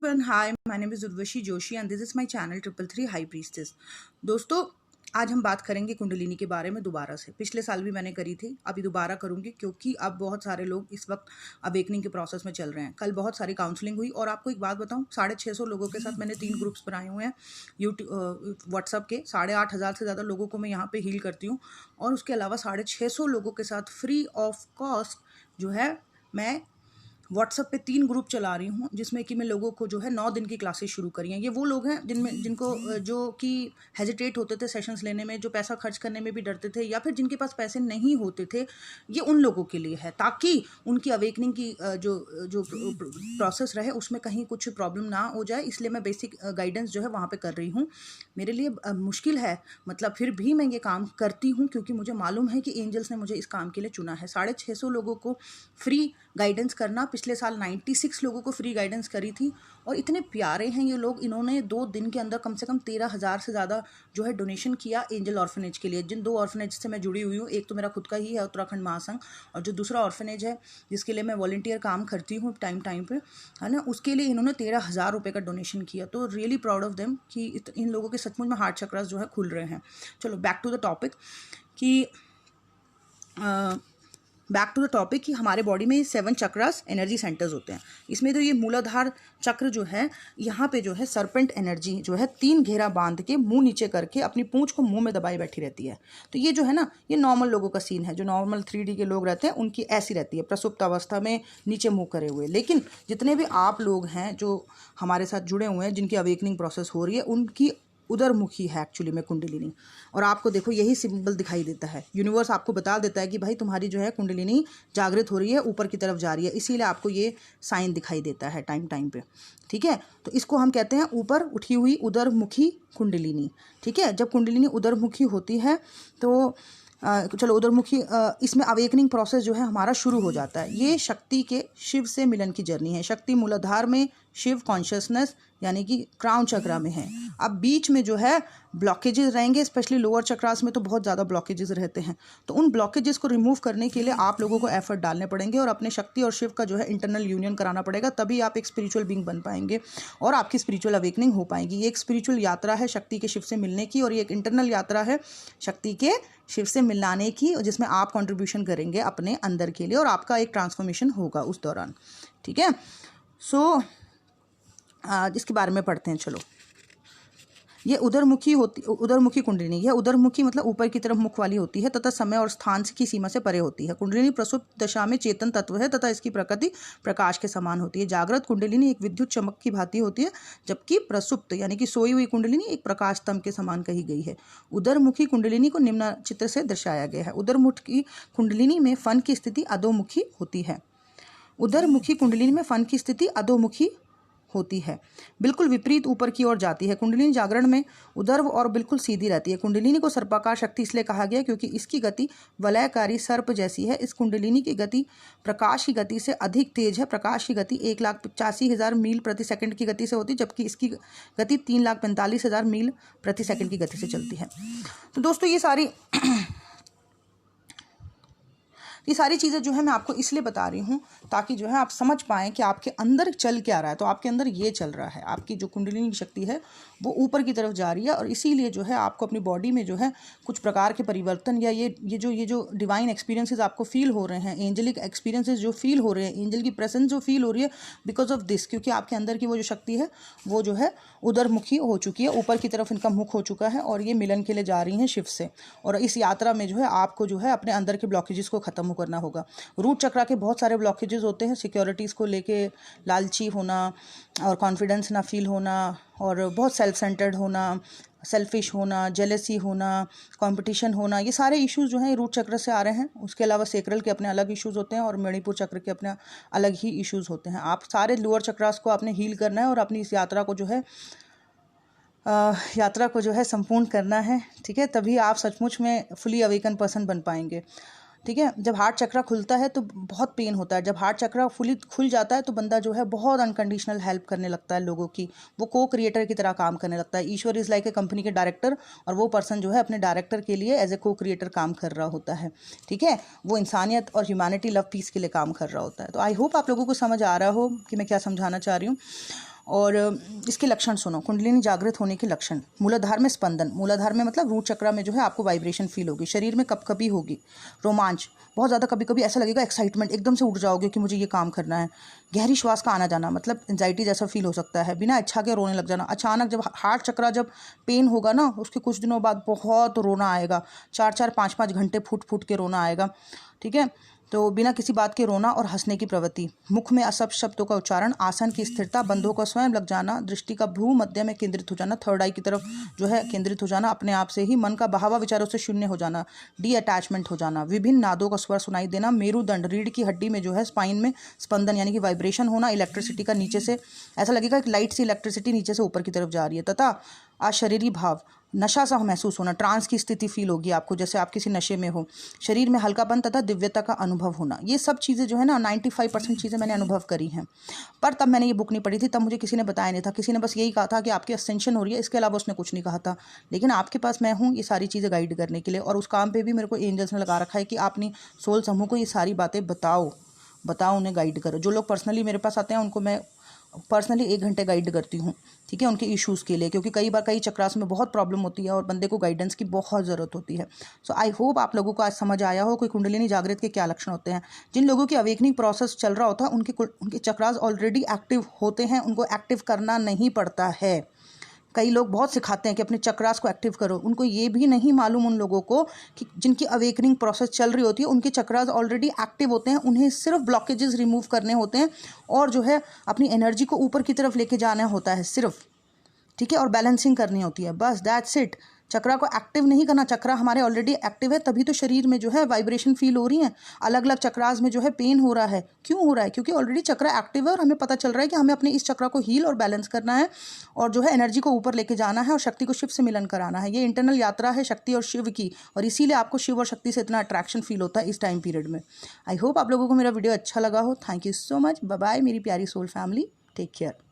Hi, my name is Urvashi Joshi and this is my channel 333 High Priestess। दोस्तों, आज हम बात करेंगे कुंडलिनी के बारे में दोबारा से। पिछले साल भी मैंने करी थी, अभी दोबारा करूंगी क्योंकि अब बहुत सारे लोग इस वक्त अवेकनिंग के प्रोसेस में चल रहे हैं। कल बहुत सारी काउंसलिंग हुई और आपको एक बात बताऊं, 650 लोगों के साथ मैंने 3 ग्रुप्स बनाए हुए हैं यूट्यूब व्हाट्सअप के। 8,500 से ज़्यादा लोगों को मैं यहाँ पे हील करती हूँ और उसके अलावा 650 लोगों के साथ फ्री ऑफ कॉस्ट जो है मैं व्हाट्सएप पे 3 ग्रुप चला रही हूँ, जिसमें कि मैं लोगों को जो है 9 दिन की क्लासेस शुरू करी हैं। ये वो लोग हैं जिनको जो कि हेजिटेट होते थे सेशंस लेने में, जो पैसा खर्च करने में भी डरते थे, या फिर जिनके पास पैसे नहीं होते थे। ये उन लोगों के लिए है ताकि उनकी अवेकनिंग की जो प्रोसेस रहे उसमें कहीं कुछ प्रॉब्लम ना हो जाए। इसलिए मैं बेसिक गाइडेंस जो है वहाँ पर कर रही हूँ। मेरे लिए मुश्किल है, मतलब फिर भी मैं ये काम करती हूँ क्योंकि मुझे मालूम है कि एंजल्स ने मुझे इस काम के लिए चुना है। 650 लोगों को फ्री गाइडेंस करना, पिछले साल 96 लोगों को फ्री गाइडेंस करी थी और इतने प्यारे हैं ये लोग। इन्होंने 2 दिन के अंदर कम से कम 13,000 से ज़्यादा जो है डोनेशन किया एंजल ऑर्फनेज के लिए। जिन 2 ऑर्फनेज से मैं जुड़ी हुई हूँ, एक तो मेरा खुद का ही है उत्तराखंड महासंघ, और जो दूसरा ऑर्फनेज है जिसके लिए मैं वॉलंटियर काम करती हूँ टाइम पे, है ना, उसके लिए इन्होंने 13,000 रुपये का डोनेशन किया। तो रियली प्राउड ऑफ देम कि इन लोगों के सचमुच में हार्ट चक्रास जो है खुल रहे हैं। चलो बैक टू द टॉपिक कि हमारे बॉडी में 7 चक्रास एनर्जी सेंटर्स होते हैं। इसमें तो ये मूलाधार चक्र जो है, यहाँ पे जो है सरपेंट एनर्जी जो है 3 घेरा बांध के मुंह नीचे करके अपनी पूंछ को मुंह में दबाए बैठी रहती है। तो ये जो है ना, ये नॉर्मल लोगों का सीन है। जो नॉर्मल 3D के लोग रहते हैं उनकी ऐसी रहती है, प्रसुप्त अवस्था में नीचे मुँह करे हुए। लेकिन जितने भी आप लोग हैं जो हमारे साथ जुड़े हुए हैं, जिनकी अवेकनिंग प्रोसेस हो रही है, उनकी उधरमुखी है एक्चुअली में कुंडलिनी। और आपको देखो यही सिंबल दिखाई देता है। यूनिवर्स आपको बता देता है कि भाई तुम्हारी जो है कुंडलिनी जागृत हो रही है, ऊपर की तरफ जा रही है, इसीलिए आपको ये साइन दिखाई देता है टाइम पे। ठीक है, तो इसको हम कहते हैं ऊपर उठी हुई उधरमुखी कुंडलिनी। ठीक है, जब कुंडलिनी उधरमुखी होती है तो चलो उधरमुखी, इसमें अवेकनिंग प्रोसेस जो है हमारा शुरू हो जाता है। ये शक्ति के शिव से मिलन की जर्नी है। शक्ति मूलाधार में, शिव कॉन्शियसनेस यानी कि क्राउन चक्रा में है। अब बीच में जो है ब्लॉकेजेस रहेंगे, स्पेशली लोअर चक्रास में तो बहुत ज़्यादा ब्लॉकेजेस रहते हैं। तो उन ब्लॉकेजेस को रिमूव करने के लिए आप लोगों को एफर्ट डालने पड़ेंगे और अपने शक्ति और शिव का जो है इंटरनल यूनियन कराना पड़ेगा। तभी आप एक स्पिरिचुअल बीइंग बन पाएंगे और आपकी स्पिरिचुअल अवेकनिंग हो पाएगी। ये एक स्पिरिचुअल यात्रा है शक्ति के शिव से मिलने की, और ये एक इंटरनल यात्रा है शक्ति के शिव से मिलाने की, जिसमें आप कंट्रीब्यूशन करेंगे अपने अंदर के लिए और आपका एक ट्रांसफॉर्मेशन होगा उस दौरान। ठीक है, सो इसके बारे में पढ़ते हैं। चलो, ये उधरमुखी कुंडलिनी, यह उधरमुखी मतलब ऊपर की तरफ मुख वाली होती है तथा समय और स्थान की सीमा से परे होती है। कुंडलिनी प्रसुप्त दशा में चेतन तत्व है तथा इसकी प्रकृति प्रकाश के समान होती है। जागृत कुंडलिनी एक विद्युत चमक की भांति होती है, जबकि प्रसुप्त यानी कि सोई हुई कुंडलिनी एक प्रकाश स्तंभ के समान कही गई है। उधरमुखी कुंडलिनी को निम्न चित्र से दर्शाया गया है। उधरमुखी कुंडलिनी में फन की स्थिति अधोमुखी होती है। उधरमुखी कुंडलिनी में फन की स्थिति अधोमुखी होती है, बिल्कुल विपरीत ऊपर की ओर जाती है। कुंडलिनी जागरण में उधर्व और बिल्कुल सीधी रहती है। कुंडलिनी को सर्पाकार शक्ति इसलिए कहा गया क्योंकि इसकी गति वलयकारी सर्प जैसी है। इस कुंडलिनी की गति प्रकाश की गति से अधिक तेज है। प्रकाश की गति 1,85,000 मील प्रति सेकंड की गति से होती है, जबकि इसकी गति 3,45,000 मील प्रति सेकंड की गति से चलती है। तो दोस्तों ये सारी चीज़ें जो है मैं आपको इसलिए बता रही हूँ ताकि जो है आप समझ पाएँ कि आपके अंदर चल क्या रहा है। तो आपके अंदर ये चल रहा है, आपकी जो कुंडलिनी की शक्ति है वो ऊपर की तरफ जा रही है, और इसीलिए जो है आपको अपनी बॉडी में जो है कुछ प्रकार के परिवर्तन या ये जो डिवाइन एक्सपीरियंसेस आपको फील हो रहे हैं, एंजलिक एक्सपीरियंसेस जो फील हो रहे हैं, एंजल की प्रेजेंस जो फील हो रही है, बिकॉज ऑफ दिस, क्योंकि आपके अंदर की वो जो शक्ति है वो जो है उधरमुखी हो चुकी है, ऊपर की तरफ इनका मुख हो चुका है और ये मिलन के लिए जा रही हैं शिव से। और इस यात्रा में जो है आपको जो है अपने अंदर के ब्लॉकेजेस को ख़त्म करना होगा। रूट चक्रा के बहुत सारे ब्लॉकेजेस होते हैं, सिक्योरिटीज़ को लेके लालची होना और कॉन्फिडेंस ना फील होना, और बहुत सेल्फ सेंटर्ड होना, सेल्फिश होना, जेलेसी होना, कंपटीशन होना, ये सारे इश्यूज जो हैं रूट चक्र से आ रहे हैं। उसके अलावा सेक्रल के अपने अलग इश्यूज होते हैं और मणिपुर चक्र के अपने अलग ही इश्यूज होते हैं। आप सारे लोअर चक्रास को आपने हील करना है और अपनी इस यात्रा को जो है संपूर्ण करना है। ठीक है, तभी आप सचमुच में फुली अवेकन पर्सन बन पाएंगे। ठीक है, जब हार्ट चक्रा खुलता है तो बहुत पेन होता है। जब हार्ट चक्रा फुली खुल जाता है तो बंदा जो है बहुत अनकंडीशनल हेल्प करने लगता है लोगों की, वो को क्रिएटर की तरह काम करने लगता है। ईश्वर इज़ लाइक ए कंपनी के डायरेक्टर, और वो पर्सन जो है अपने डायरेक्टर के लिए एज ए को क्रिएटर काम कर रहा होता है। ठीक है, वो इंसानियत और ह्यूमैनिटी, लव, पीस के लिए काम कर रहा होता है। तो आई होप आप लोगों को समझ आ रहा हो कि मैं क्या समझाना चाह रही हूँ। और इसके लक्षण सुनो। कुंडलिनी जागृत होने के लक्षण, मूलाधार में स्पंदन, मूलाधार में मतलब रूट चक्रा में जो है आपको वाइब्रेशन फील होगी, शरीर में कपकपी होगी, रोमांच बहुत ज़्यादा, कभी कभी ऐसा लगेगा एक्साइटमेंट, एकदम से उठ जाओगे कि मुझे ये काम करना है, गहरी श्वास का आना जाना, मतलब एंजाइटी जैसा फील हो सकता है, बिना इच्छा के रोने लग जाना, अचानक जब हार्ट चक्रा जब पेन होगा ना उसके कुछ दिनों बाद बहुत रोना आएगा, 4-4 5-5 घंटे फूट फूट के रोना आएगा, ठीक है। तो बिना किसी बात के रोना और हंसने की प्रवृत्ति, मुख में असभ शब्दों का उच्चारण, आसन की स्थिरता, बंधों का स्वयं लग जाना, दृष्टि का भ्रू मध्य में केंद्रित हो जाना, थर्ड आई की तरफ जो है केंद्रित हो जाना अपने आप से ही, मन का बहावा विचारों से शून्य हो जाना, डी अटैचमेंट हो जाना, विभिन्न नादों का स्वर सुनाई देना, मेरुदंड रीढ़ की हड्डी में जो है स्पाइन में स्पंदन यानी कि वाइब्रेशन होना, इलेक्ट्रिसिटी का नीचे से ऐसा लगेगा कि लाइट सी इलेक्ट्रिसिटी नीचे से ऊपर की तरफ जा रही है, तथा अशरीरी भाव, नशा सा महसूस होना, ट्रांस की स्थिति फील होगी आपको जैसे आप किसी नशे में हो, शरीर में हल्कापन तथा दिव्यता का अनुभव होना। ये सब चीज़ें जो है ना 95% चीज़ें मैंने अनुभव करी हैं, पर तब मैंने ये बुक नहीं पढ़ी थी, तब मुझे किसी ने बताया नहीं था, किसी ने बस यही कहा था कि आपकी असेंशन हो रही है, इसके अलावा उसने कुछ नहीं कहा था। लेकिन आपके पास मैं हूँ ये सारी चीज़ें गाइड करने के लिए, और उस काम पर भी मेरे को एंजल्स ने लगा रखा है कि आप अपनी सोल समूह को ये सारी बातें बताओ, उन्हें गाइड करो। जो लोग पर्सनली मेरे पास आते हैं उनको मैं पर्सनली 1 घंटे गाइड करती हूँ, ठीक है, उनके इश्यूज़ के लिए, क्योंकि कई बार कई चक्रास में बहुत प्रॉब्लम होती है और बंदे को गाइडेंस की बहुत ज़रूरत होती है। सो आई होप आप लोगों को आज समझ आया हो कोई कुंडलिनी जागृत के क्या लक्षण होते हैं। जिन लोगों की अवेकनिंग प्रोसेस चल रहा होता है उनके चक्रास ऑलरेडी एक्टिव होते हैं, उनको एक्टिव करना नहीं पड़ता है। कई लोग बहुत सिखाते हैं कि अपने चक्रास को एक्टिव करो, उनको ये भी नहीं मालूम उन लोगों को कि जिनकी अवेकनिंग प्रोसेस चल रही होती है उनके चक्रास ऑलरेडी एक्टिव होते हैं, उन्हें सिर्फ ब्लॉकेजेस रिमूव करने होते हैं और जो है अपनी एनर्जी को ऊपर की तरफ लेके जाना होता है सिर्फ, ठीक है, और बैलेंसिंग करनी होती है, बस दैट्स इट। चक्रा को एक्टिव नहीं करना, चक्रा हमारे ऑलरेडी एक्टिव है, तभी तो शरीर में जो है वाइब्रेशन फील हो रही है, अलग अलग चक्रास में जो है पेन हो रहा है। क्यों हो रहा है? क्योंकि ऑलरेडी चक्रा एक्टिव है और हमें पता चल रहा है कि हमें अपने इस चक्रा को हील और बैलेंस करना है और जो है एनर्जी को ऊपर लेके जाना है और शक्ति को शिव से मिलन कराना है। ये इंटरनल यात्रा है शक्ति और शिव की, और इसीलिए आपको शिव और शक्ति से इतना अट्रैक्शन फील होता है इस टाइम पीरियड में। आई होप आप लोगों को मेरा वीडियो अच्छा लगा हो। Thank you so much. Bye bye मेरी प्यारी सोल फैमिली, टेक केयर।